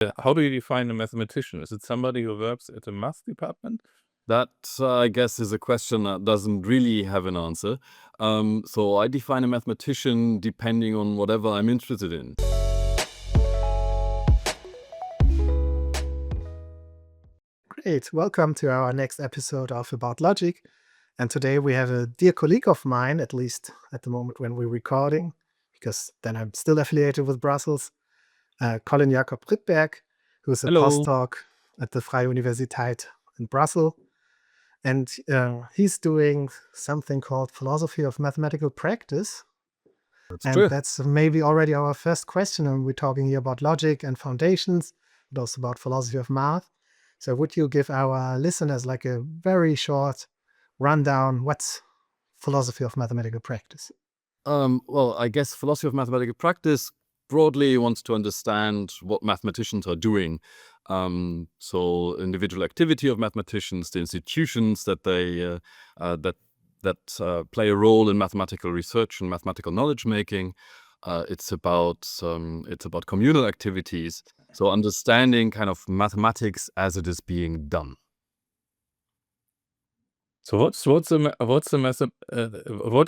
How do you define a mathematician? Is it somebody who works at a math department? That, I guess, is a question that doesn't really have an answer. So I define a mathematician depending on whatever I'm interested in. Great. Welcome to our next episode of About Logic. And today we have a dear colleague of mine, at least at the moment when we're recording, because then I'm still affiliated with Brussels, Colin Rittberg, who's a Hello. postdoc at the Freie Universität in Brussels. And he's doing something called philosophy of mathematical practice. That's And true. that's maybe already our first question. And we're talking here about logic and foundations, but also about philosophy of math. So would you give our listeners like a very short rundown? What's philosophy of mathematical practice? Well, I guess philosophy of mathematical practice broadly wants to understand what mathematicians are doing. So individual activity of mathematicians, the institutions that they play a role in mathematical research and mathematical knowledge making. It's about communal activities. So understanding kind of mathematics as it is being done. So what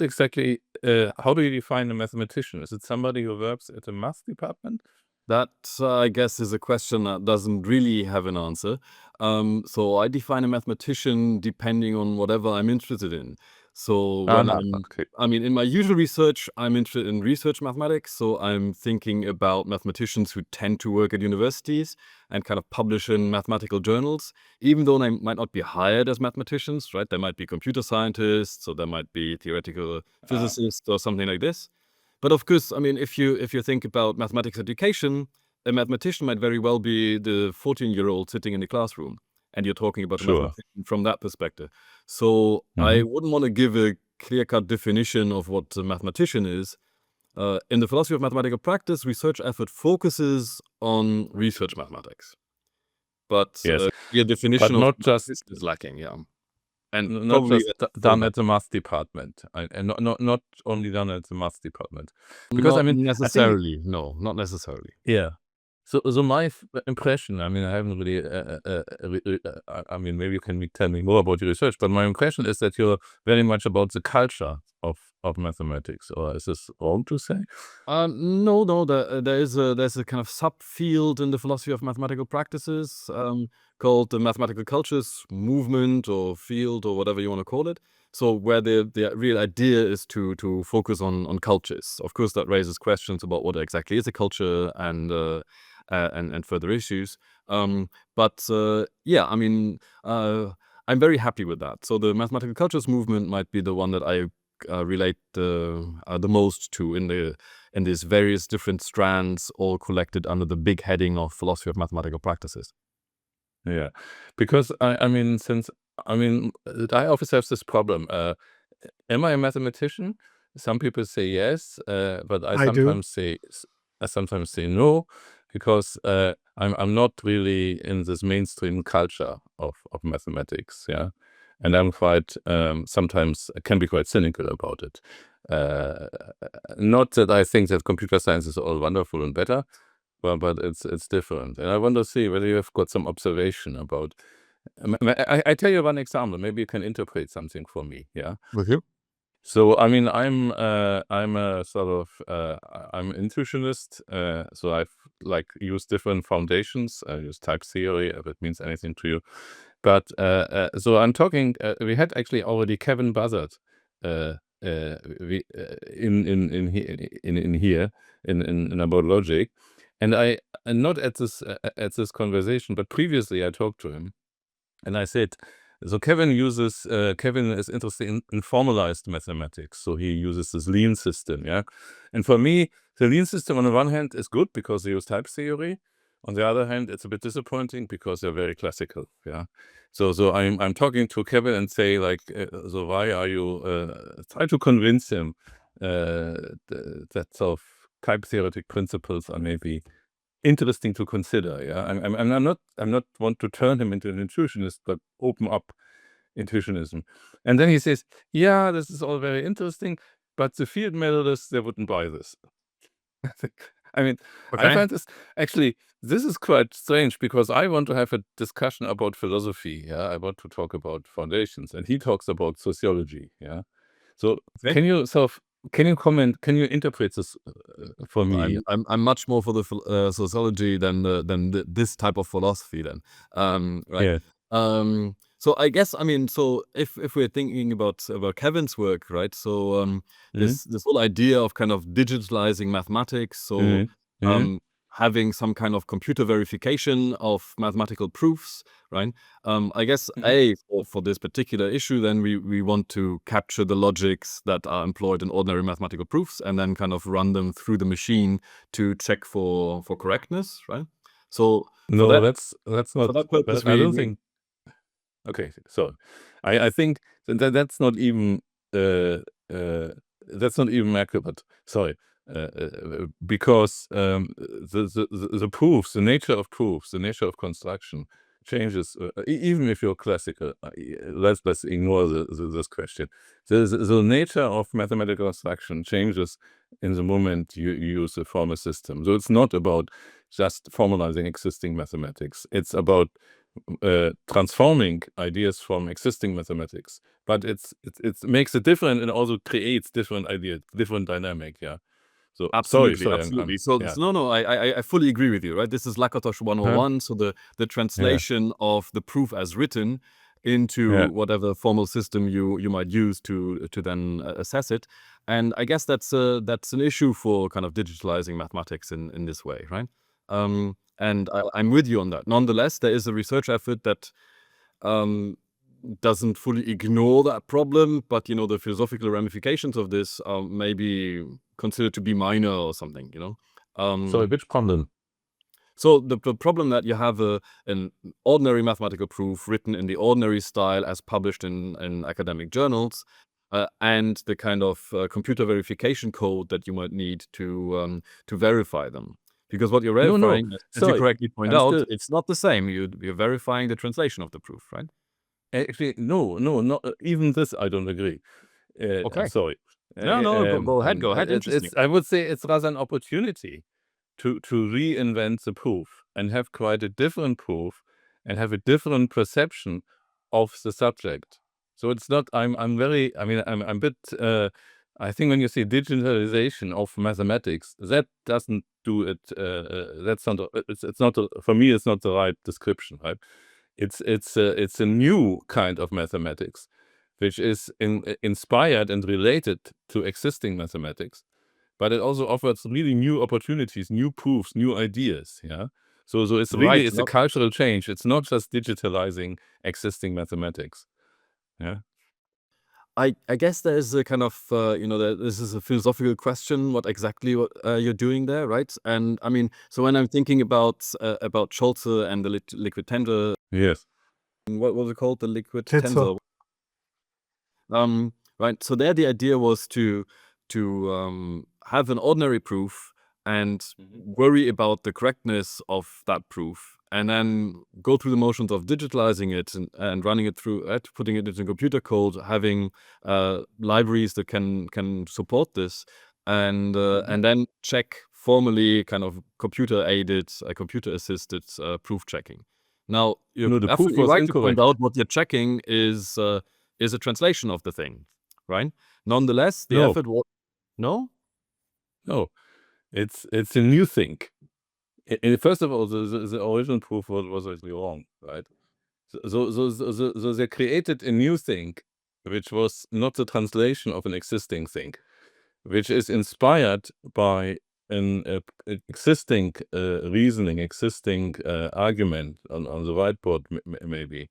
exactly? How do you define a mathematician? Is it somebody who works at a math department? That, I guess, is a question that doesn't really have an answer. So I define a mathematician depending on whatever I'm interested in. So when Okay. in my usual research, I'm interested in research mathematics. So I'm thinking about mathematicians who tend to work at universities and kind of publish in mathematical journals, even though they might not be hired as mathematicians, right? There might be computer scientists, or there might be theoretical physicists or something like this. But of course, if you think about mathematics education, a mathematician might very well be the 14-year-old sitting in the classroom, and you're talking about a Sure. mathematician from that perspective. So I wouldn't want to give a clear-cut definition of what a mathematician is. In the philosophy of mathematical practice, research effort focuses on research mathematics. But Yes. your definition But of not just is lacking, yeah. And not probably just done at the math department, and not only done at the math department. Because not I think necessarily. No, not necessarily. yeah. So my impression, I haven't really, maybe you can tell me more about your research, but my impression is that you're very much about the culture of mathematics, or is this wrong to say? No. There's a kind of subfield in the philosophy of mathematical practices called the mathematical cultures movement or field or whatever you want to call it. So where the real idea is to focus on cultures. Of course, that raises questions about what exactly is a culture and further issues. Yeah, I'm very happy with that. So the mathematical cultures movement might be the one that I relate the most to in these various different strands, all collected under the big heading of philosophy of mathematical practices. Yeah, because I always have this problem. Am I a mathematician? Some people say yes, but I I do. sometimes say no, because I'm not really in this mainstream culture of mathematics. Yeah, and I'm quite sometimes can be quite cynical about it. Not that I think that computer science is all wonderful and better, but it's different. And I want to see whether you have got some observation about. I tell you one example. Maybe you can interpret something for me. Yeah. With you? So I'm a sort of I'm intuitionist. So I've used different foundations. I use type theory, if it means anything to you. But so I'm talking. We had actually already Kevin Buzzard. In here in about logic, and not at this conversation, but previously I talked to him, and I said, so Kevin is interested in formalized mathematics. So he uses this lean system, yeah. And for me, the lean system on the one hand is good because they use type theory. On the other hand, it's a bit disappointing because they're very classical, yeah. So I'm talking to Kevin and say so why are you try to convince him that sort of type theoretic principles are maybe interesting to consider. Yeah, I'm not want to turn him into an intuitionist, but open up intuitionism. And then he says, "Yeah, this is all very interesting, but the field medalists, they wouldn't buy this." I mean, I Okay. find this is quite strange because I want to have a discussion about philosophy. Yeah, I want to talk about foundations, and he talks about sociology. Yeah, so Okay. can you comment? Can you interpret this for me? I'm much more for the sociology than this type of philosophy then. Right. Yeah. So I guess, I mean, so if we're thinking about Kevin's work, right? So Mhm. this whole idea of kind of digitalizing mathematics, so Mhm. Mhm. having some kind of computer verification of mathematical proofs, right? I guess Mhm. for this particular issue, then we want to capture the logics that are employed in ordinary mathematical proofs and then kind of run them through the machine to check for correctness, right? So for No, that that's not. purpose, I don't think. Okay, so I think that's not even uh, that's not even accurate. Sorry, because the proofs, the nature of proofs, the nature of construction changes. Even if you're classical, let's ignore this question. The nature of mathematical construction changes in the moment you use a formal system. So it's not about just formalizing existing mathematics. It's about transforming ideas from existing mathematics, but it makes it different and also creates different ideas, different dynamic. Yeah. So sorry, Absolutely. yeah. No, I fully agree with you, right? This is Lakatos Huh? 101. So the translation of the proof as written into Yeah. whatever formal system you might use to then assess it. And I guess that's an issue for kind of digitalizing mathematics in this way, right? And I'm with you on that. Nonetheless, there is a research effort that doesn't fully ignore that problem, but the philosophical ramifications of this are maybe considered to be minor or something. Sorry, which problem? So the problem that you have an ordinary mathematical proof written in the ordinary style as published in academic journals, and the kind of computer verification code that you might need to verify them. Because what you're No, verifying, as you sorry. correctly point I'm out, still it's not the same. You're verifying the translation of the proof, right? actually no, not even this. I don't agree. Okay. Sorry. No, go ahead. Go ahead. Interesting. I would say it's rather an opportunity to reinvent the proof and have quite a different proof and have a different perception of the subject. So it's not. I'm very. I mean, I'm a bit. I think when you say digitalization of mathematics, that doesn't do it. That's not. It's not. For me, it's not the right description. Right. It's a new kind of mathematics, which is inspired and related to existing mathematics, but it also offers really new opportunities, new proofs, new ideas. Yeah. So it's Right. really a cultural change. It's not just digitalizing existing mathematics. Yeah. I guess there's a kind of this is a philosophical question. What exactly you're doing there, right? And I mean, so when I'm thinking about Scholze and the liquid tensor, Yes. what was it called? The liquid Tensor. tensor. Right. So there, the idea was to have an ordinary proof and worry about the correctness of that proof, and then go through the motions of digitalizing it and running it through putting it into computer code, having libraries that can support this, and then check formally, kind of computer aided, computer assisted proof checking. Now, you're No, the proof absolutely was right to point incorrect. out what you're checking is a translation of the thing, right? Nonetheless, the No, effort was no. no. It's a new thing. First of all, the original proof was actually wrong, right? So they created a new thing, which was not the translation of an existing thing, which is inspired by an existing reasoning, existing argument on the whiteboard, maybe.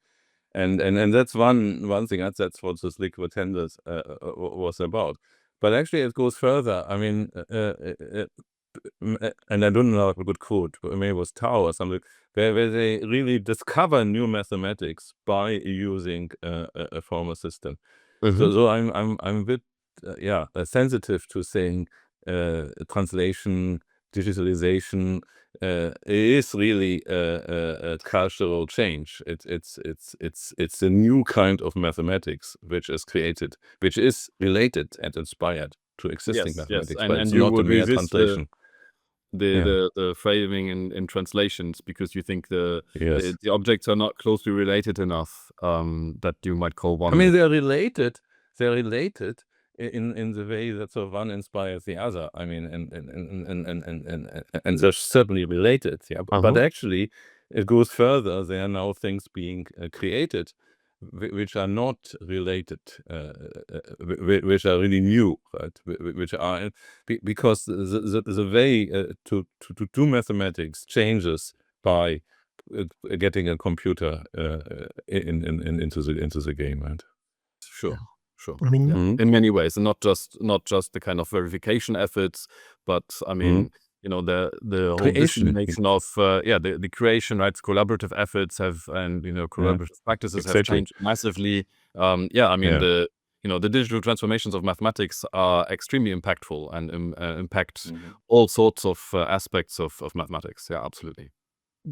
And that's one thing. That's what this liquid tensors was about. But actually, it goes further. I mean, and I don't know a good quote, but maybe it was Tao or something, where they really discover new mathematics by using a formal system. So I'm a bit sensitive to saying translation, digitalization is really a cultural change. It's a new kind of mathematics which is created, which is related and inspired to existing Yes, mathematics, but and it's you not a would mere resist translation. the framing in translations, because you think Yes. the objects are not closely related enough that you might call one. I mean, they're related. They're related in the way that sort of one inspires the other. I mean, and they're certainly related. Yeah, but actually, it goes further. There are now things being created which are not related, which are really new, right? Which are because the way to do mathematics changes by getting a computer into the game, right? Sure. I mean, in many ways, and not just the kind of verification efforts, but I mean, the whole dissemination of the creation, right? Collaborative efforts have, and collaborative practices have changed massively. I mean, the digital transformations of mathematics are extremely impactful and impact all sorts of aspects of mathematics. Yeah, absolutely.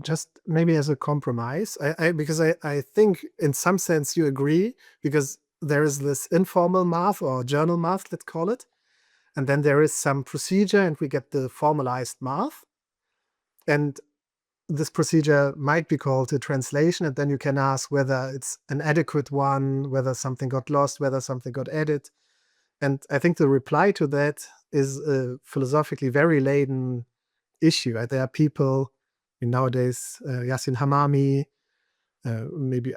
Just maybe as a compromise, because I think in some sense you agree, because there is this informal math or journal math, let's call it, and then there is some procedure and we get the formalized math, and this procedure might be called a translation, and then you can ask whether it's an adequate one, whether something got lost, whether something got added. And I think the reply to that is a philosophically very laden issue. There are people nowadays, Yassin Hamami, maybe,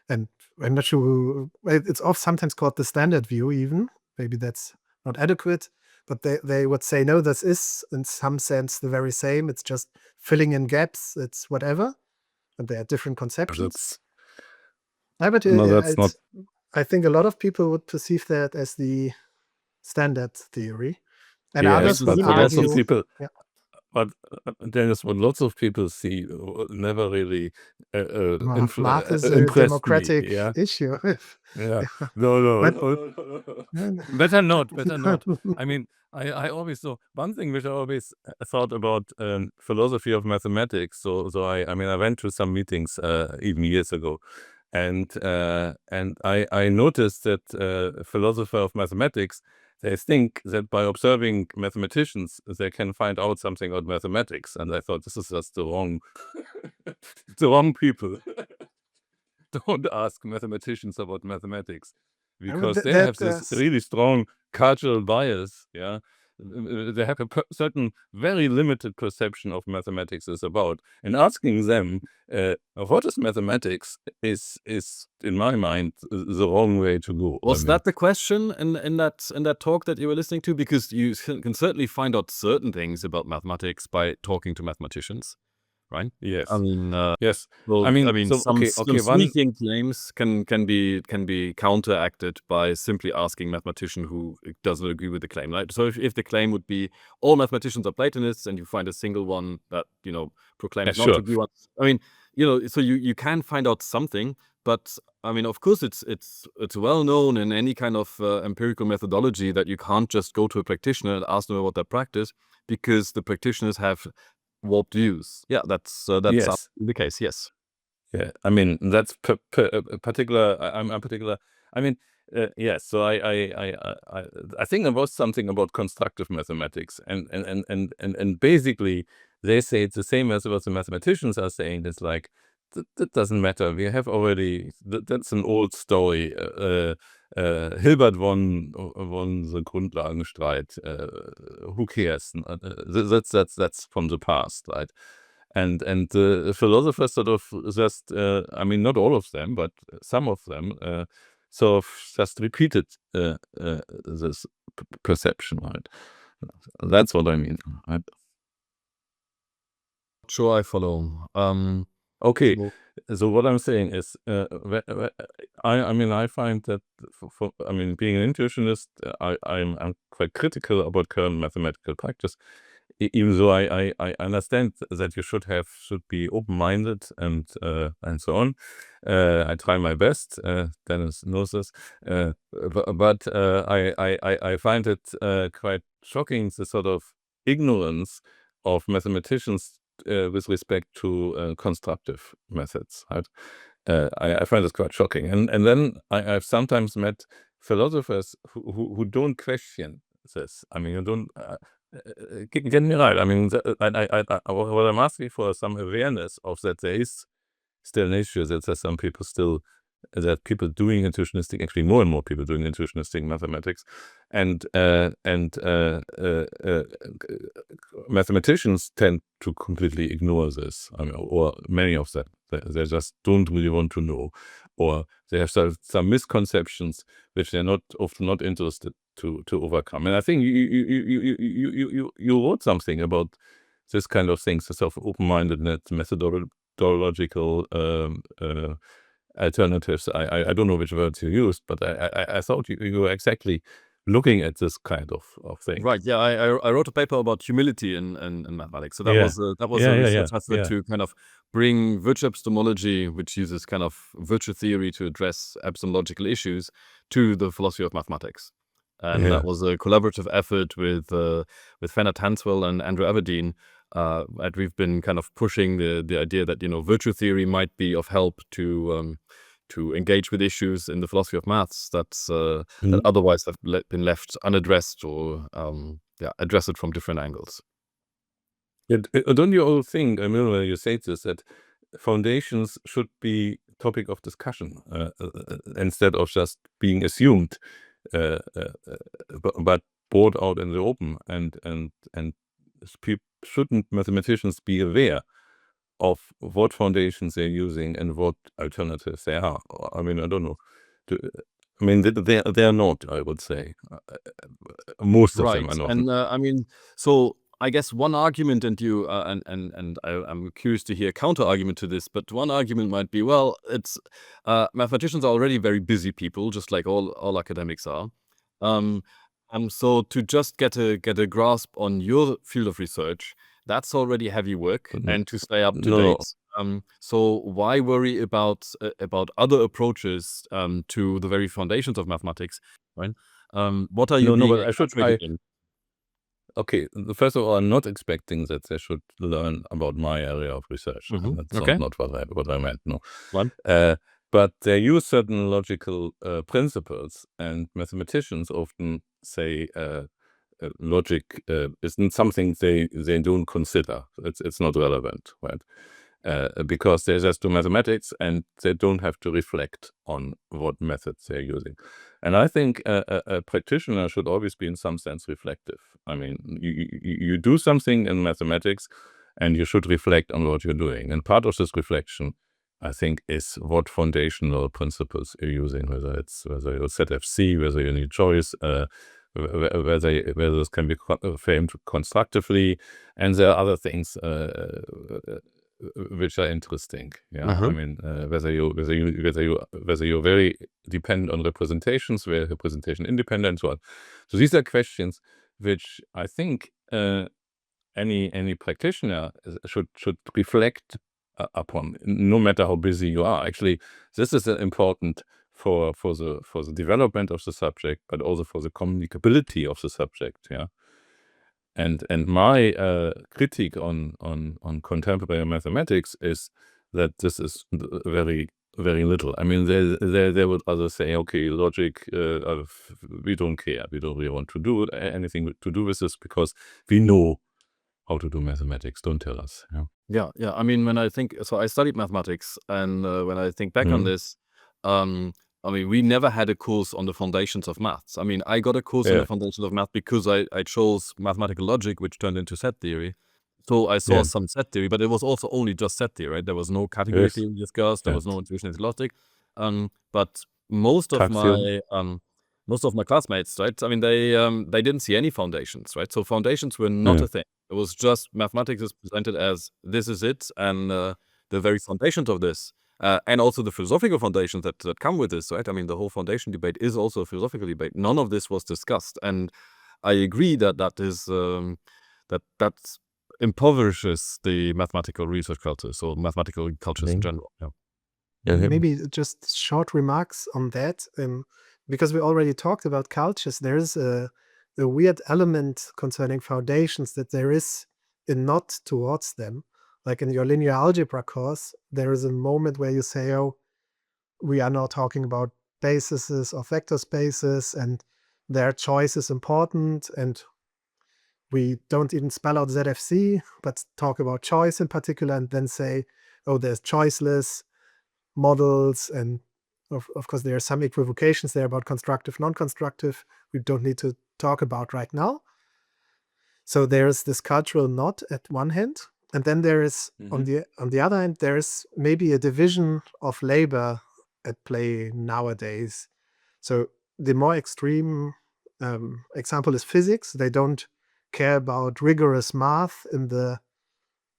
and I'm not sure who, it's sometimes called the standard view even. Maybe that's not adequate, but they would say, no, this is in some sense the very same. It's just filling in gaps. It's whatever. And there are different conceptions. But not. I think a lot of people would perceive that as the standard theory. And Yes, others but would lots argue, of people, but Dennis, what lots of people see never really math is a impressed me. democratic issue. Yeah. No. Better not. I mean, I always saw one thing which I always thought about philosophy of mathematics. So I mean, I went to some meetings even years ago, and I noticed that philosopher of mathematics, they think that by observing mathematicians, they can find out something about mathematics. And I thought, this is just the wrong people. Don't ask mathematicians about mathematics, because they have this really strong cultural bias. Yeah, they have a certain very limited perception of mathematics is about, and asking them what is mathematics is in my mind the wrong way to go. Was that the question in that talk that you were listening to? Because you can certainly find out certain things about mathematics by talking to mathematicians, right? Yes. I mean, yes. Well, I mean, so, some sneaking claims can be counteracted by simply asking a mathematician who doesn't agree with the claim, right? So if the claim would be all mathematicians are Platonists, and you find a single one that proclaims not to be one, I mean, so you can find out something. But I mean, of course, it's well known in any kind of empirical methodology that you can't just go to a practitioner and ask them about their practice, because the practitioners have warped views. Yeah, that's yes. the case. Yes. Yeah, I mean, that's particular. I'm particular. I mean, yes. So I think there was something about constructive mathematics, and basically they say it's the same as what the mathematicians are saying. It's like that doesn't matter. We have already that's an old story. Hilbert won the Grundlagenstreit. Who cares? That's from the past, right? And the philosophers sort of just, I mean, not all of them, but some of them sort of just repeated this perception, right? That's what I mean. Right? Sure, I follow. Okay, so what I'm saying is, I mean, I find that, I mean, being an intuitionist, I'm quite critical about current mathematical practice. Even though I understand that you should be open-minded and so on. I try my best. Dennis knows this. But I find it quite shocking, the sort of ignorance of mathematicians with respect to constructive methods. Right? I find this quite shocking. And then I've sometimes met philosophers who don't question this. I mean, you don't. get me right. I mean, what I'm asking for is some awareness of that there is still an issue that there's some people still, that people doing intuitionistic, actually more and more people doing intuitionistic mathematics, and mathematicians tend to completely ignore this. I mean, or many of them, they just don't really want to know, or they have some misconceptions which they're often not interested to overcome. And I think you wrote something about this kind of things, sort of open-mindedness, methodological alternatives. I don't know which words you used, but I thought you were exactly looking at this kind of thing. Right. Yeah. I wrote a paper about humility in mathematics. So that Yeah. was a Yeah, research method yeah. to kind of bring virtue epistemology, which uses kind of virtue theory to address epistemological issues, to the philosophy of mathematics. And Yeah. that was a collaborative effort with Fenner Tanswell and Andrew Aberdeen. And we've been kind of pushing the idea that, virtue theory might be of help to engage with issues in the philosophy of maths that otherwise have been left unaddressed, or address it from different angles. Don't you all think, I mean, when you say this, that foundations should be topic of discussion instead of just being assumed, but brought out in the open, and shouldn't mathematicians be aware of what foundations they're using and what alternatives there are? I mean, I don't know. I mean, they're not, I would say. Most of them are not. And I mean, so I guess one argument, and you and I'm curious to hear a counter argument to this, but one argument might be, well, it's mathematicians are already very busy people, just like all academics are. And so to just get a grasp on your field of research, that's already heavy work, and to stay up to No. date. So why worry about other approaches to the very foundations of mathematics, right? What are you No, being but exaggerated in? Okay, first of all, I'm not expecting that they should learn about my area of research. That's Okay. not what I meant, no. One. But they use certain logical principles, and mathematicians often say logic isn't something they don't consider. It's not relevant, right? Because they just do mathematics and they don't have to reflect on what methods they're using. And I think a practitioner should always be in some sense reflective. I mean, you do something in mathematics and you should reflect on what you're doing. And part of this reflection, I think, is what foundational principles you're using, whether you set FC, whether you need choice, whether this can be framed constructively, and there are other things which are interesting. Yeah, I mean, whether you're very dependent on representations, where representation independent, and so on. So these are questions which I think any practitioner should reflect upon, no matter how busy you are. Actually, this is important for the development of the subject, but also for the communicability of the subject. Yeah. And my critique on contemporary mathematics is that this is very, very little. I mean, they would rather say, okay, logic, we don't care. We don't really want to do anything to do with this because we know how to do mathematics. Don't tell us. Yeah. Yeah. I mean, when I think, so I studied mathematics, and when I think back on this, I mean, we never had a course on the foundations of maths. I mean, I got a course on the foundations of math because I chose mathematical logic, which turned into set theory. So I saw some set theory, but it was also only just set theory, right? There was no category theory discussed. There was no intuitionist logic. But most of my classmates, right? I mean, they didn't see any foundations, right? So foundations were not a thing. It was just mathematics is presented as this is it, and the very foundations of this, and also the philosophical foundations that come with this, right? I mean, the whole foundation debate is also a philosophical debate. None of this was discussed, and I agree that that impoverishes the mathematical research culture, so mathematical cultures in general. Yeah. Maybe just short remarks on that, because we already talked about cultures. There is a weird element concerning foundations, that there is a nod towards them. Like in your linear algebra course, there is a moment where you say, oh, we are now talking about bases of vector spaces, and their choice is important, and we don't even spell out ZFC, but talk about choice in particular, and then say, oh, there's choiceless models, and of course there are some equivocations there about constructive, non-constructive, we don't need to talk about right now. So there's this cultural knot at one hand, and then there is on the other hand, there is maybe a division of labor at play nowadays. So the more extreme example is physics. They don't care about rigorous math in the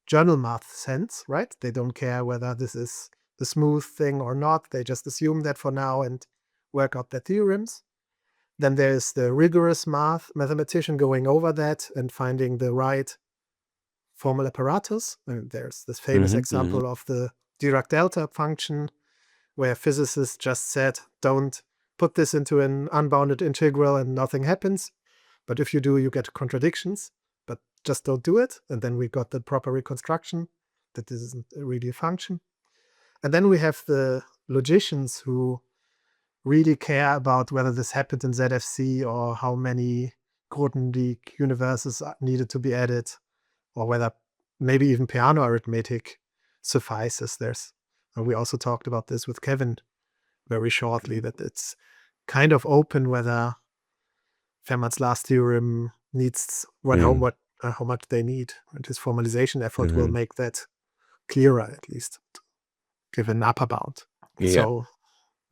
journal math sense, right? They don't care whether this is the smooth thing or not. They just assume that for now and work out their theorems. Then there's the rigorous mathematician going over that and finding the right formal apparatus. And there's this famous example of the Dirac delta function, where physicists just said, don't put this into an unbounded integral and nothing happens. But if you do, you get contradictions, but just don't do it. And then we got the proper reconstruction that this isn't really a function. And then we have the logicians who really care about whether this happened in ZFC or how many Grothendieck universes needed to be added, or whether maybe even piano arithmetic suffices. And we also talked about this with Kevin very shortly, that it's kind of open whether Fermat's last theorem needs how much they need. And his formalization effort will make that clearer, at least, to give an upper bound. Yeah. So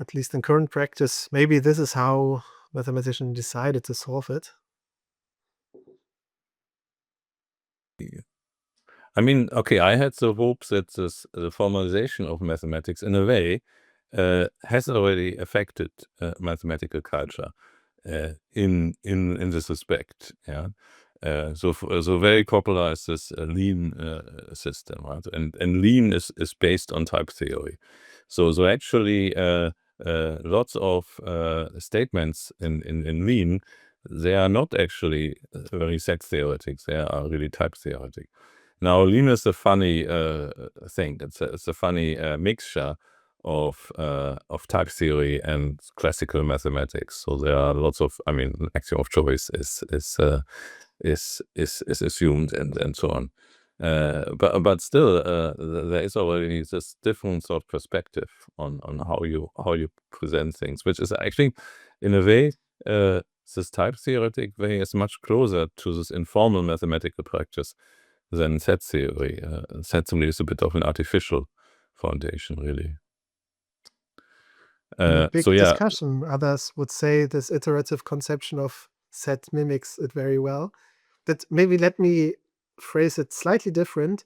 at least in current practice, maybe this is how mathematicians decided to solve it. I mean, okay, I had the hopes that the formalization of mathematics, in a way, has already affected mathematical culture in this respect. Yeah. So very popular is this lean system, right? And lean is based on type theory. So actually, lots of statements in lean, they are not actually very set theoretic. They are really type theoretic. Now, lean is a funny thing. It's a funny mixture of type theory and classical mathematics. So there are lots of, axiom of choice is assumed and so on. But still, there is already this different sort of perspective on how you present things, which is actually, in a way, this type theoretic way is much closer to this informal mathematical practice than set theory. Set theory is a bit of an artificial foundation, really. Big discussion. Others would say this iterative conception of set mimics it very well. But maybe let me phrase it slightly different.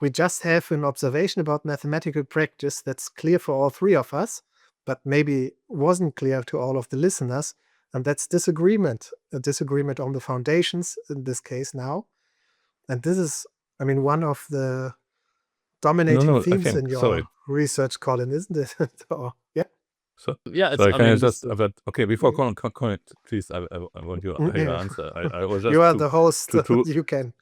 We just have an observation about mathematical practice that's clear for all three of us, but maybe wasn't clear to all of the listeners, and that's disagreement. A disagreement on the foundations, in this case now. And this is, one of the dominating themes in your research, Colin, isn't it? Yeah. So yeah, so can I just okay, before Colin, please, I want your answer. I was just you are the host. You can.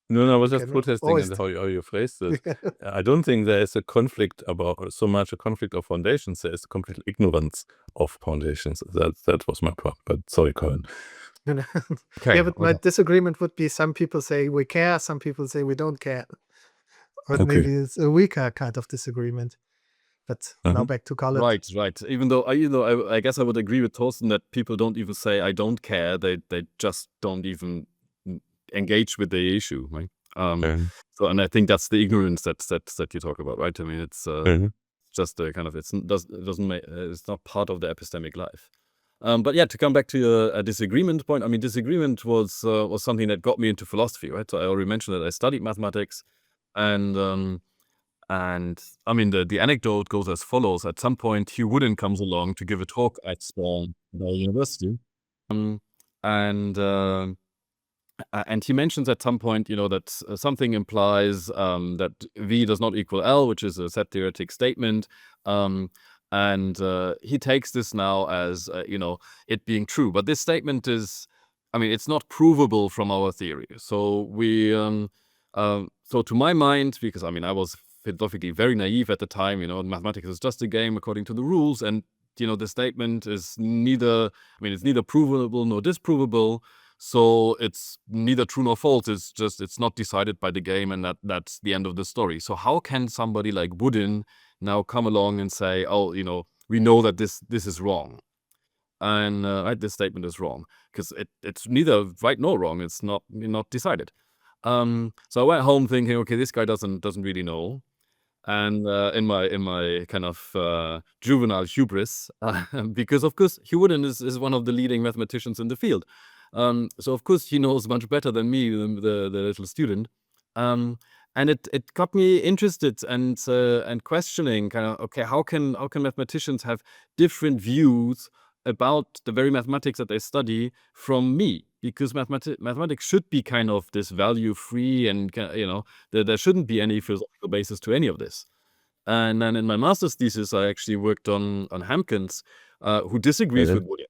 No, I was just protesting on how you phrased it. I don't think there is a conflict about so much a conflict of foundations. There is a complete ignorance of foundations. That was my point. But sorry, Colin. Okay, yeah, but my disagreement would be some people say we care, some people say we don't care. Or maybe it's a weaker kind of disagreement. But now back to Colin. Right. Even though I guess I would agree with Thorsten that people don't even say I don't care. They just don't even engage with the issue, right? So, and I think that's the ignorance that you talk about, right? I mean, it's just a kind of it's not part of the epistemic life. But yeah, to come back to a disagreement point, I mean, disagreement was something that got me into philosophy, right? So I already mentioned that I studied mathematics, and I mean, the anecdote goes as follows. At some point, Hugh Wooden comes along to give a talk at the university. And he mentions at some point, that something implies that V does not equal L, which is a set theoretic statement. And he takes this now as, it being true. But this statement is, it's not provable from our theory. So we, so to my mind, because, I was philosophically very naive at the time, mathematics is just a game according to the rules. And, the statement is neither, it's neither provable nor disprovable. So it's neither true nor false. It's not decided by the game, and that's the end of the story. So how can somebody like Woodin now come along and say, oh, we know that this is wrong, and this statement is wrong, because it's neither right nor wrong. It's not decided. So I went home thinking, okay, this guy doesn't really know. And in my kind of juvenile hubris, because of course Woodin is one of the leading mathematicians in the field. So of course he knows much better than me, the little student. And it got me interested and questioning kind of, okay, how can mathematicians have different views about the very mathematics that they study from me? Because mathematics should be kind of this value free, and there shouldn't be any philosophical basis to any of this. And then in my master's thesis, I actually worked on Hampkins, who disagrees with Woodin.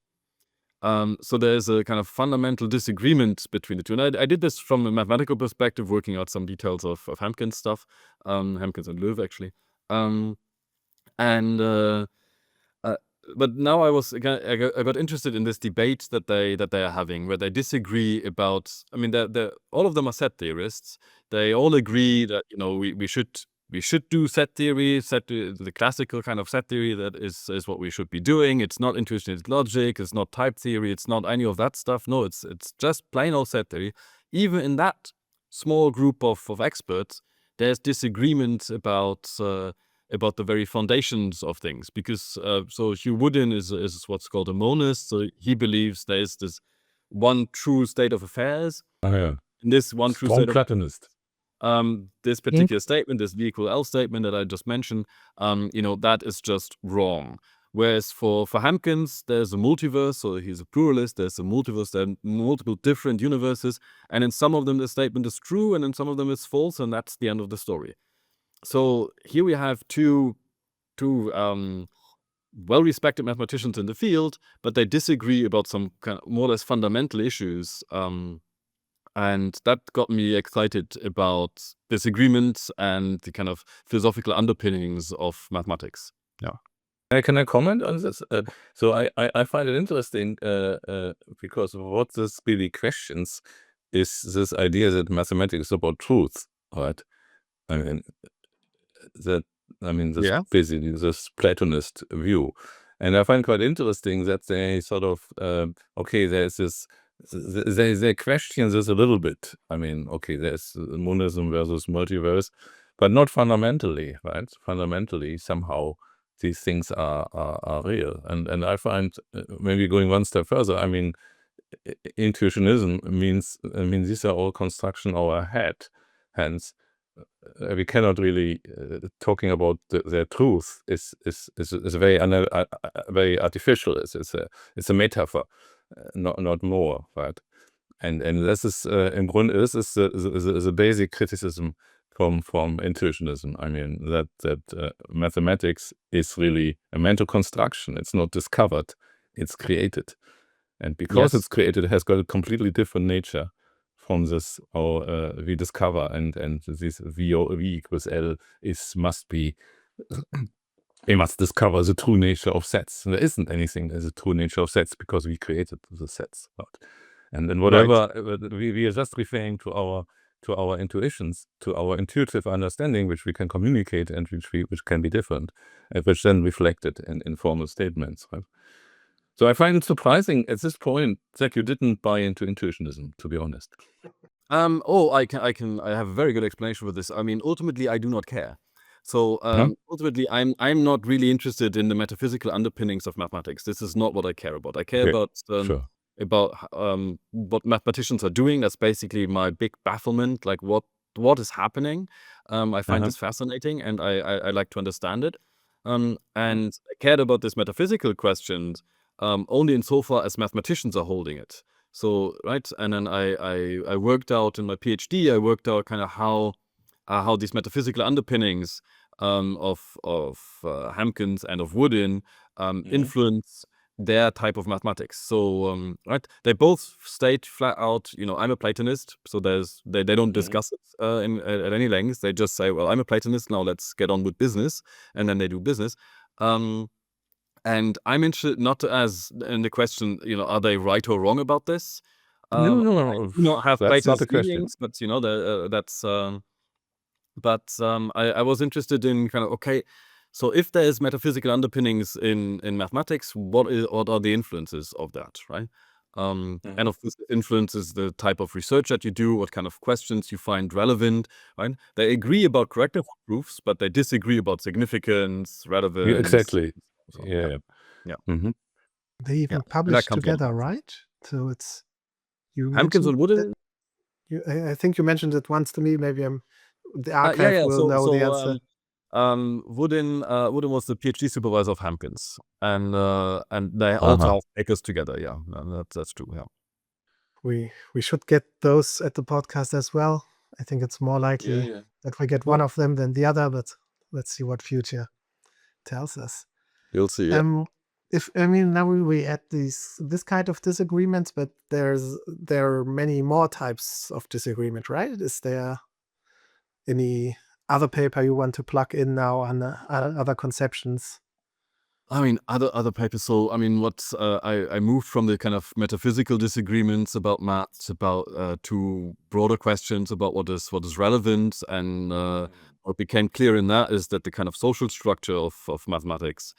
So there's a kind of fundamental disagreement between the two. And I did this from a mathematical perspective, working out some details of Hampkins stuff, Hampkins and Löw, actually. But now I got interested in this debate that they are having, where they disagree about. I mean, all of them are set theorists. They all agree that we should do set theory, the classical kind of set theory. That is what we should be doing. It's not intuitionist logic. It's not type theory. It's not any of that stuff. No, it's just plain old set theory. Even in that small group of experts, there's disagreement about the very foundations of things, because so Hugh Woodin is what's called a monist. So he believes there is this one true state of affairs. Oh yeah. And this one true Strong state Platonist. this particular statement, this V equal L statement that I just mentioned, that is just wrong. Whereas for Hampkins, there's a multiverse, so he's a pluralist. There's a multiverse, there are multiple different universes, and in some of them the statement is true, and in some of them it's false, and that's the end of the story. So here we have two well-respected mathematicians in the field, but they disagree about some kind of more or less fundamental issues. And that got me excited about disagreements and the kind of philosophical underpinnings of mathematics. Can I comment on this? So I find it interesting because what this really questions is this idea that mathematics is about truth, right? This basically this Platonist view, and I find quite interesting that they sort of there's this. They question this a little bit. I mean, okay, there's monism versus multiverse, but not fundamentally, right? Fundamentally, somehow these things are real. And I find maybe going one step further, I mean, intuitionism means these are all construction of our head. Hence, we cannot really talking about their truth is very very artificial. It's a metaphor, not more, right? And this is in Grund, this is the basic criticism from intuitionism. I mean that mathematics is really a mental construction. It's not discovered; it's created, and because it's created, it has got a completely different nature from this we discover, and this V equals L must be. We must discover the true nature of sets. There isn't anything as a true nature of sets because we created the sets. Right? And then whatever we are just referring to our intuitions, to our intuitive understanding, which we can communicate and which can be different, which then reflected in formal statements. Right? So I find it surprising at this point that you didn't buy into intuitionism, to be honest. I have a very good explanation for this. I mean, ultimately, I do not care. So ultimately, I'm not really interested in the metaphysical underpinnings of mathematics. This is not what I care about. I care about what mathematicians are doing. That's basically my big bafflement. Like what is happening? I find this fascinating, and I like to understand it. And I cared about this metaphysical questions only insofar as mathematicians are holding it. So right, and then I worked out in my PhD. I worked out kind of how these metaphysical underpinnings of Hampkins and of Woodin influence their type of mathematics. So right, they both state flat out, I'm a Platonist. So they don't discuss it at any length. They just say, well, I'm a Platonist. Now let's get on with business, and then they do business. And I'm interested not as in the question, are they right or wrong about this? No, I no, do not have that's not Plato's the question. readings, but that's. I was interested in kind of, okay, so if there's metaphysical underpinnings in mathematics, what are the influences of that, right? And of course, it influences the type of research that you do, what kind of questions you find relevant, right? They agree about correctness of proofs, but they disagree about significance, Yeah, relevance. exactly. So, Yeah. yeah. Mhm. They even And that published comes later. together, right? So you Hampkins mentioned and Woodin. I think you mentioned it once to me. Maybe the Yeah, archive yeah. will know the answer. Woodin was the PhD supervisor of Hampkins, and they also have papers together. Yeah, that's true. Yeah. We should get those at the podcast as well. I think it's more likely that we get one of them than the other, but let's see what future tells us. You'll see. Yeah. Now we add this kind of disagreements, but there are many more types of disagreement, right? Is there any other paper you want to plug in now on other conceptions? I mean, other papers. So, I mean, I moved from the kind of metaphysical disagreements about maths to broader questions about what is relevant, and what became clear in that is that the kind of social structure of mathematics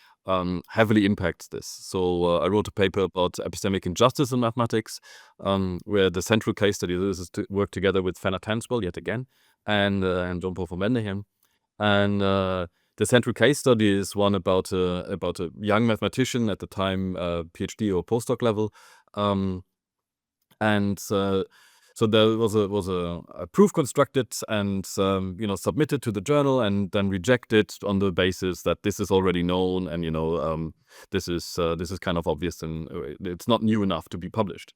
heavily impacts this. So, I wrote a paper about epistemic injustice in mathematics, where the central case study is to work together with Fenner Tanswell yet again, and John Paul van Bendehem, and the central case study is one about a young mathematician at the time, PhD or postdoc level, and so there was a proof constructed and submitted to the journal, and then rejected on the basis that this is already known, and this is kind of obvious, and it's not new enough to be published.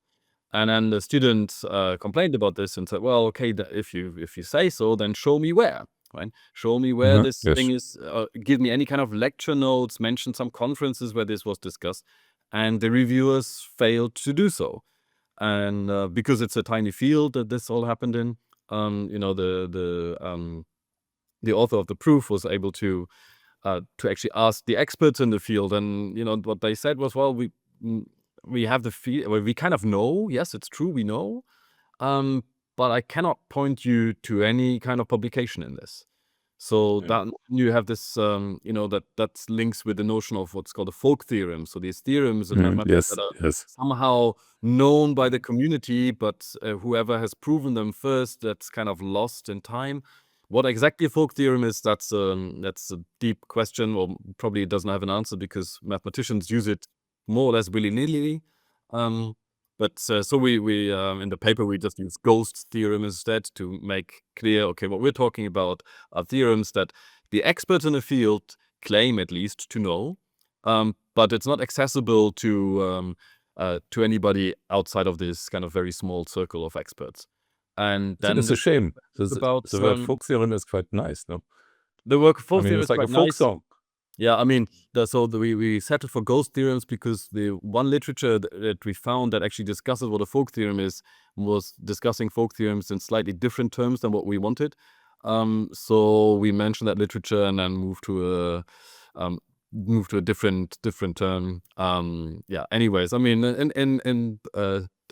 And then the student complained about this and said, "Well, okay, if you say so, then show me where, right? Show me where this Yes. thing is. Give me any kind of lecture notes. Mention some conferences where this was discussed." And the reviewers failed to do so, and because it's a tiny field that this all happened in, the author of the proof was able to actually ask the experts in the field, and what they said was, "Well, we have the feel, well, we kind of know. Yes, it's true, we know, but I cannot point you to any kind of publication in this." So that you have this, that links with the notion of what's called a folk theorem. So these theorems in mathematics that are somehow known by the community, but whoever has proven them first, that's kind of lost in time. What exactly a folk theorem is, that's a deep question, or probably it doesn't have an answer, because mathematicians use it more or less willy-nilly. So we in the paper we just use ghost theorem instead to make clear, okay, what we're talking about are theorems that the experts in the field claim at least to know, but it's not accessible to anybody outside of this kind of very small circle of experts. And then It's a shame. about The word folk theorem is quite nice, no? the work of I folk mean, theorem it's is like a quite folk nice. song. Yeah, I mean, we settled for ghost theorems because the one literature that we found that actually discusses what a folk theorem is was discussing folk theorems in slightly different terms than what we wanted. So we mentioned that literature and then moved to a different term. Yeah. Anyways, I mean, in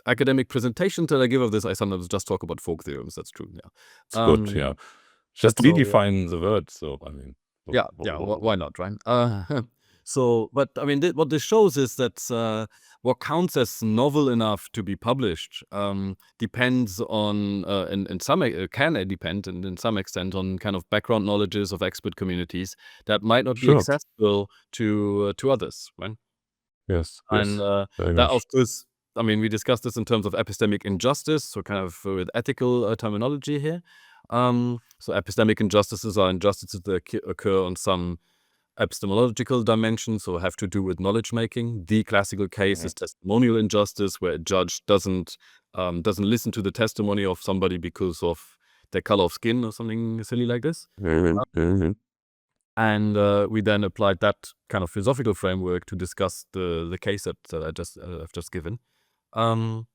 academic presentations that I give of this, I sometimes just talk about folk theorems. That's true. Yeah. It's good. Yeah. Just so, redefine the word. So I mean. Yeah, why not, right? But I mean, what this shows is that what counts as novel enough to be published depends on, can depend, and in some extent, on kind of background knowledges of expert communities that might not be accessible to others, right? Yes. And very that, much. of course, I mean, we discussed this in terms of epistemic injustice, so kind of with ethical terminology here. So epistemic injustices are injustices that occur on some epistemological dimensions, or have to do with knowledge making. The classical case is testimonial injustice, where a judge doesn't listen to the testimony of somebody because of their color of skin or something silly like this. And we then applied that kind of philosophical framework to discuss the case that I've just given. And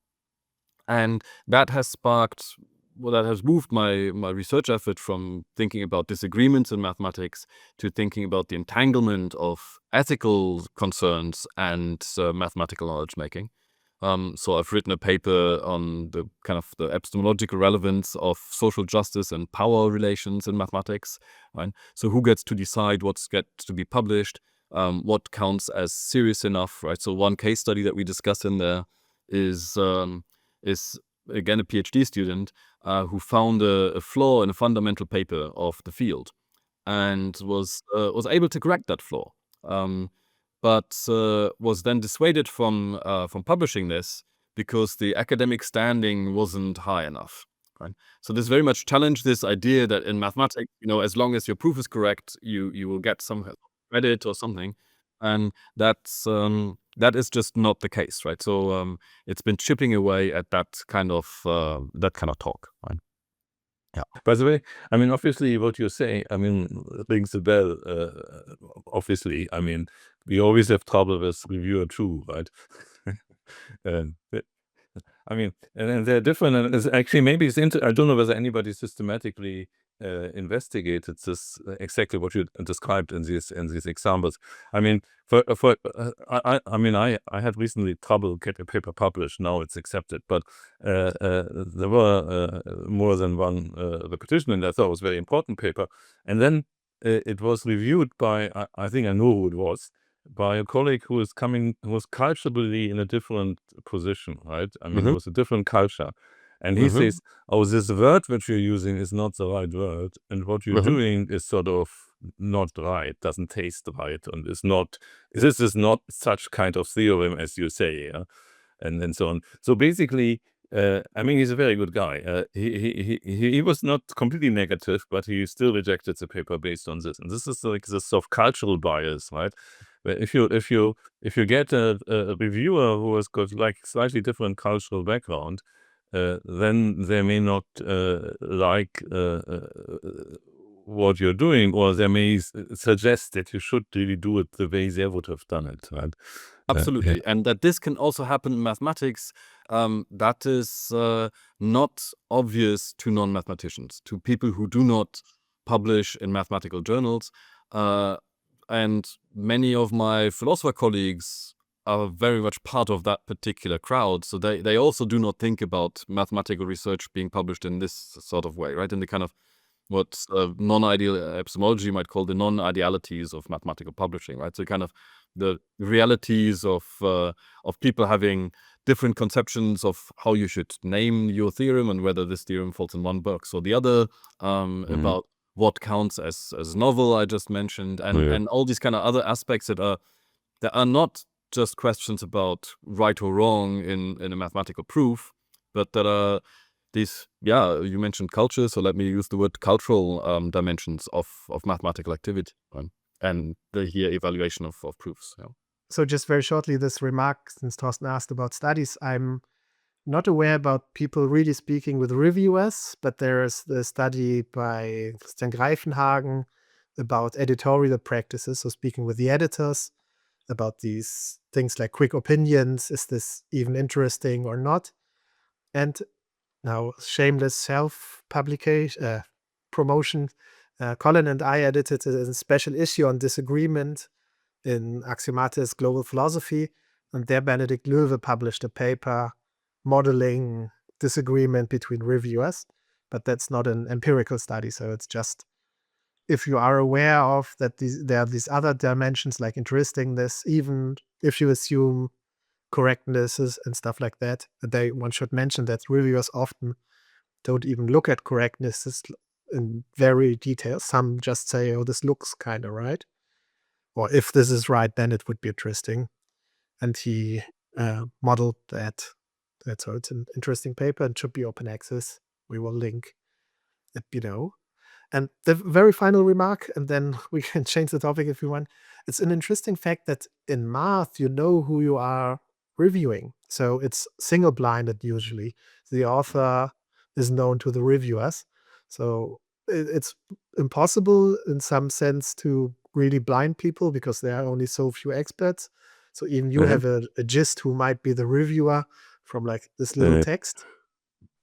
that has sparked, that has moved my research effort from thinking about disagreements in mathematics to thinking about the entanglement of ethical concerns and mathematical knowledge making. So I've written a paper on the kind of the epistemological relevance of social justice and power relations in mathematics. Right? So who gets to decide what's gets to be published, what counts as serious enough, right? So one case study that we discuss in there is again a PhD student who found a flaw in a fundamental paper of the field and was able to correct that flaw, but was then dissuaded from publishing this because the academic standing wasn't high enough. Right? So this very much challenged this idea that in mathematics, as long as your proof is correct, you will get some credit or something, and that is just not the case, right? So it's been chipping away at that kind of talk, right? Yeah. By the way, I mean, obviously, what you say, I mean, rings a bell. Obviously, I mean, we always have trouble with reviewer too, right? I mean, and they're different. And it's actually, maybe it's I don't know whether anybody systematically investigated this exactly what you described in these examples. I mean, I had recently trouble get a paper published. Now it's accepted, but there were more than one repetition, and I thought it was a very important paper. And then it was reviewed by I think I know who it was, by a colleague who was culturally in a different position, right? I mean, it was a different culture. And he says, oh, this word which you're using is not the right word. And what you're doing is sort of not right, doesn't taste right. And this is not such kind of theorem as you say, yeah? And so on. So basically, I mean, he's a very good guy. He was not completely negative, but he still rejected the paper based on this. And this is like the sort of cultural bias, right? But if you get a reviewer who has got like slightly different cultural background, then they may not like what you're doing, or they may suggest that you should really do it the way they would have done it, right? Absolutely. And that this can also happen in mathematics, that is not obvious to non-mathematicians, to people who do not publish in mathematical journals. And many of my philosopher colleagues are very much part of that particular crowd. So they also do not think about mathematical research being published in this sort of way, right? In the kind of what non-ideal epistemology might call the non-idealities of mathematical publishing, right? So kind of the realities of people having different conceptions of how you should name your theorem and whether this theorem falls in one box or the other, about what counts as novel, I just mentioned, and all these kind of other aspects that are not just questions about right or wrong in a mathematical proof, but that are these, you mentioned culture, so let me use the word cultural dimensions of mathematical activity, right? And the here evaluation of proofs. Yeah. So just very shortly, this remark, since Thorsten asked about studies, I'm not aware about people really speaking with reviewers, but there is the study by Christian Greifenhagen about editorial practices, so speaking with the editors about these things like quick opinions, is this even interesting or not? And now, shameless self-publication, promotion, Colin and I edited a special issue on disagreement in Axiomatis Global Philosophy, and there Benedikt Löwe published a paper modeling disagreement between reviewers, but that's not an empirical study, so it's just if you are aware of that there are these other dimensions like interestingness, even if you assume correctnesses and stuff like that, one should mention that reviewers often don't even look at correctnesses in very detail. Some just say, oh, this looks kind of right. Or if this is right, then it would be interesting. And he modeled that. So it's an interesting paper and should be open access. We will link it below. And the very final remark, and then we can change the topic if you want. It's an interesting fact that in math, you know who you are reviewing. So it's single-blinded usually. The author is known to the reviewers. So it's impossible in some sense to really blind people because there are only so few experts. So even you have a gist who might be the reviewer from like this little text.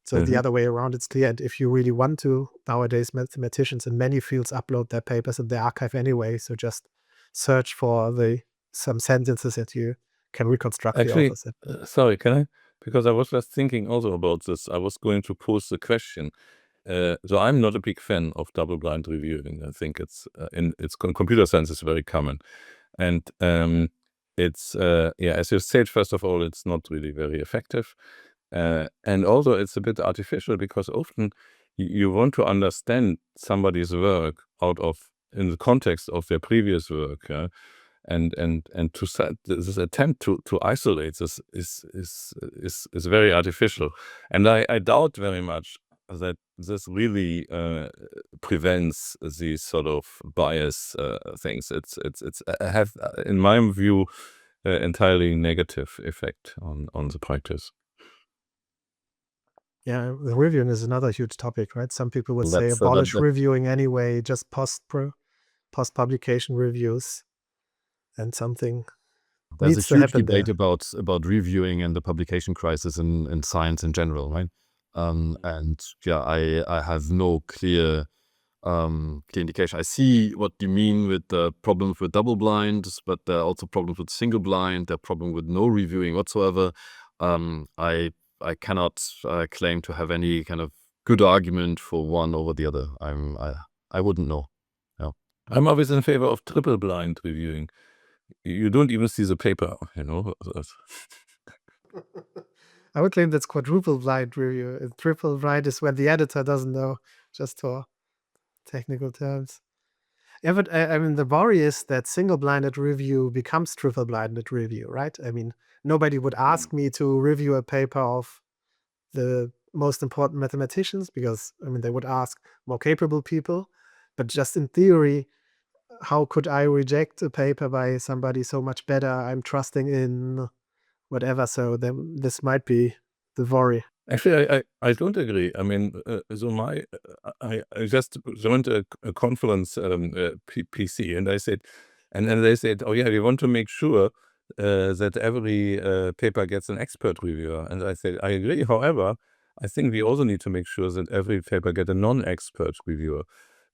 So the other way around, it's clear. And if you really want to, nowadays mathematicians in many fields upload their papers in the archive anyway. So just search for some sentences that you can reconstruct the Actually, author said. sorry, can I? Because I was just thinking also about this. I was going to pose the question. So I'm not a big fan of double-blind reviewing. I think it's computer science is very common, and it's as you said. First of all, it's not really very effective, and also it's a bit artificial because often you want to understand somebody's work in the context of their previous work. And to set this attempt to isolate this is very artificial, and I doubt very much that this really prevents these sort of bias things. It's have in my view entirely negative effect on the practice. Yeah, the reviewing is another huge topic, right? Some people would say abolish reviewing anyway, just post-publication reviews, and something There's needs a to huge happen debate there. about reviewing and the publication crisis in science in general, right? And yeah, I have no clear indication. I see what you mean with the problems with double blinds, but there are also problems with single blind. There are problems with no reviewing whatsoever. I cannot claim to have any kind of good argument for one over the other. I wouldn't know. Yeah. I'm always in favor of triple blind reviewing. You don't even see the paper, I would claim that's quadruple blind review. Triple blind is when the editor doesn't know, just for technical terms. Yeah, but I mean, the worry is that single-blinded review becomes triple-blinded review, right? I mean, nobody would ask me to review a paper of the most important mathematicians because, I mean, they would ask more capable people. But just in theory, how could I reject a paper by somebody so much better I'm trusting in, whatever? So then this might be the worry. Actually, I don't agree. I mean, I just joined a conference PC, and I said, and then they said, oh yeah, we want to make sure that every paper gets an expert reviewer. And I said, I agree. However, I think we also need to make sure that every paper get a non-expert reviewer,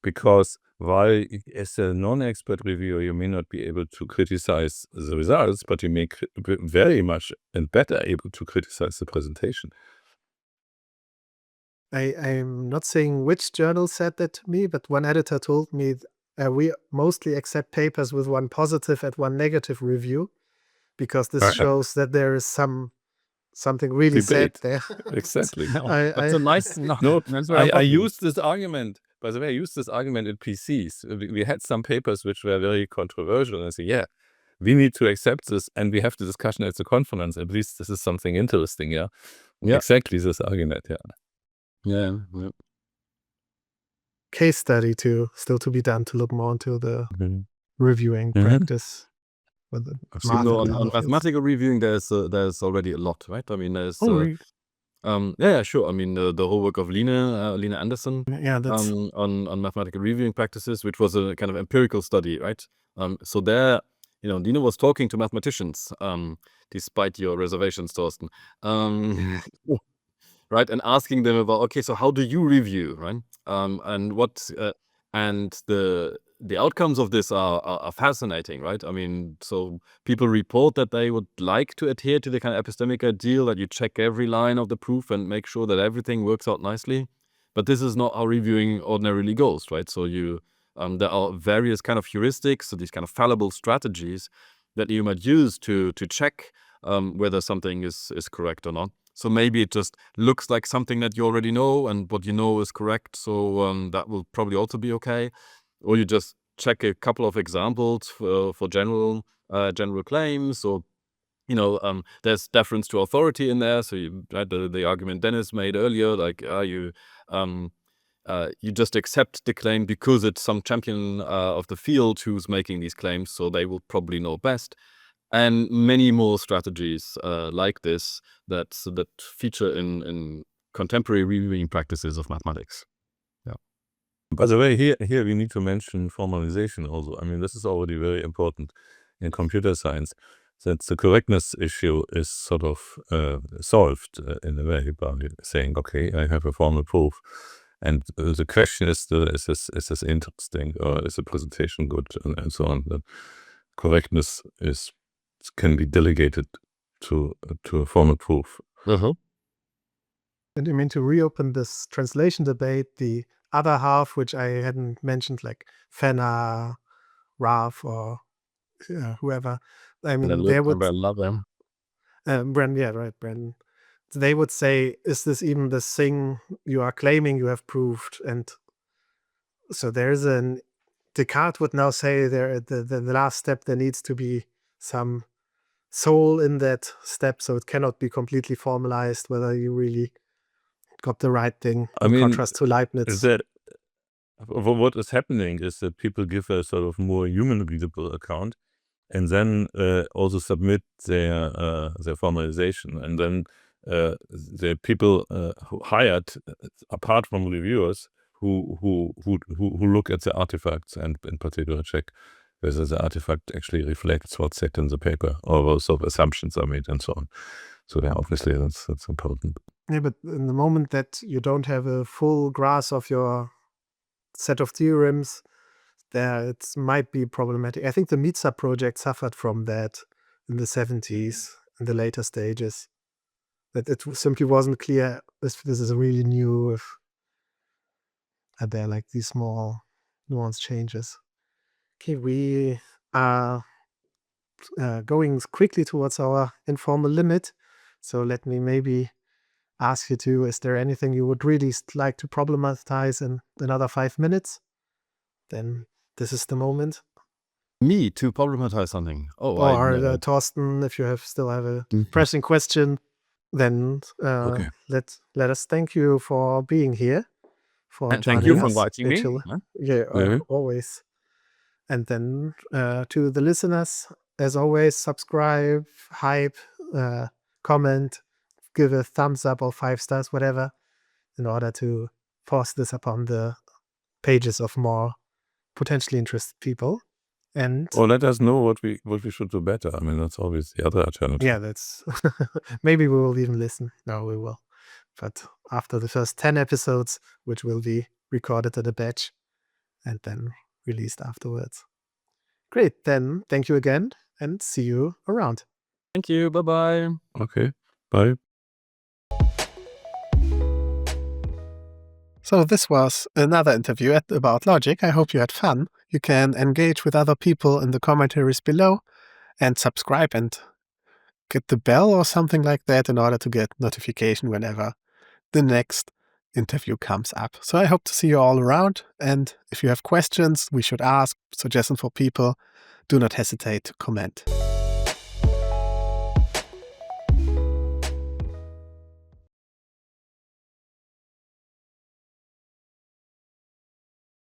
because while as a non-expert reviewer you may not be able to criticize the results, but you may very much and better able to criticize the presentation. I'm not saying which journal said that to me, but one editor told me we mostly accept papers with one positive and one negative review because this shows that there is something really said there. Exactly. That's a nice. No, I used this argument. By the way, I used this argument in PCs. We had some papers which were very controversial, and I said, yeah, we need to accept this, and we have the discussion at the conference. At least this is something interesting, yeah? Exactly this argument, Yeah. Case study still to be done to look more into the reviewing practice. With the on mathematical reviewing, there's already a lot, right? I mean, there's sure. I mean, the whole work of Line Anderson, that's on mathematical reviewing practices, which was a kind of empirical study, right? So there, Line was talking to mathematicians, despite your reservations, Thorsten, right, and asking them about, okay, so how do you review, right? And what and the outcomes of this are fascinating, right? I mean, so people report that they would like to adhere to the kind of epistemic ideal that you check every line of the proof and make sure that everything works out nicely. But this is not how reviewing ordinarily goes, right? So there are various kind of heuristics, so these kind of fallible strategies that you might use to check whether something is correct or not. So maybe it just looks like something that you already know, and what you know is correct. So that will probably also be okay. Or you just check a couple of examples for general claims, or there's deference to authority in there. So the argument Dennis made earlier, like you just accept the claim because it's some champion of the field who's making these claims, so they will probably know best. And many more strategies like this that feature in contemporary reviewing practices of mathematics. By the way, here we need to mention formalization also. I mean, this is already very important in computer science, that the correctness issue is sort of solved in a way by saying, okay, I have a formal proof. And the question is still, is this interesting, or is the presentation good, and so on. The correctness is can be delegated to a formal proof. And you mean to reopen this translation debate, the other half, which I hadn't mentioned, like Fenner, Ralph, or whoever. I mean, they would. I love them. Bren, yeah, right, Bren. They would say, is this even the thing you are claiming you have proved? And so there's Descartes would now say the last step, there needs to be some soul in that step, so it cannot be completely formalized, whether you really got the right thing, in contrast to Leibniz. Is that what is happening is that people give a sort of more human readable account, and then also submit their formalization, and then the people who hired, apart from reviewers, who look at the artifacts and in particular check whether the artifact actually reflects what's said in the paper, or what sort of assumptions are made, and so on. So yeah, obviously that's important. Yeah, but in the moment that you don't have a full grasp of your set of theorems, there it might be problematic. I think the Mitza project suffered from that in the 70s, in the later stages. That it simply wasn't clear if this is really new, if there are like these small nuanced changes. Okay, we are going quickly towards our informal limit. So let me maybe ask you to, is there anything you would really like to problematize in another 5 minutes? Then this is the moment. Me to problematize something. Or Thorsten, if you still have a pressing question, then let us thank you for being here. Thank you for inviting me. Yeah, always. And then to the listeners, as always, subscribe, hype, comment, give a thumbs up or 5 stars, whatever, in order to force this upon the pages of more potentially interested people. And or let us know what we should do better. I mean, that's always the other alternative. Yeah, that's maybe we will even listen. No, we will. But after the first 10 episodes, which will be recorded at a batch and then released afterwards. Great. Then thank you again and see you around. Thank you. Bye-bye. Okay. Bye. So this was another interview at About Logic. I hope you had fun. You can engage with other people in the commentaries below and subscribe and get the bell or something like that in order to get notification whenever the next interview comes up. So I hope to see you all around. And if you have questions we should ask, suggestions for people, do not hesitate to comment.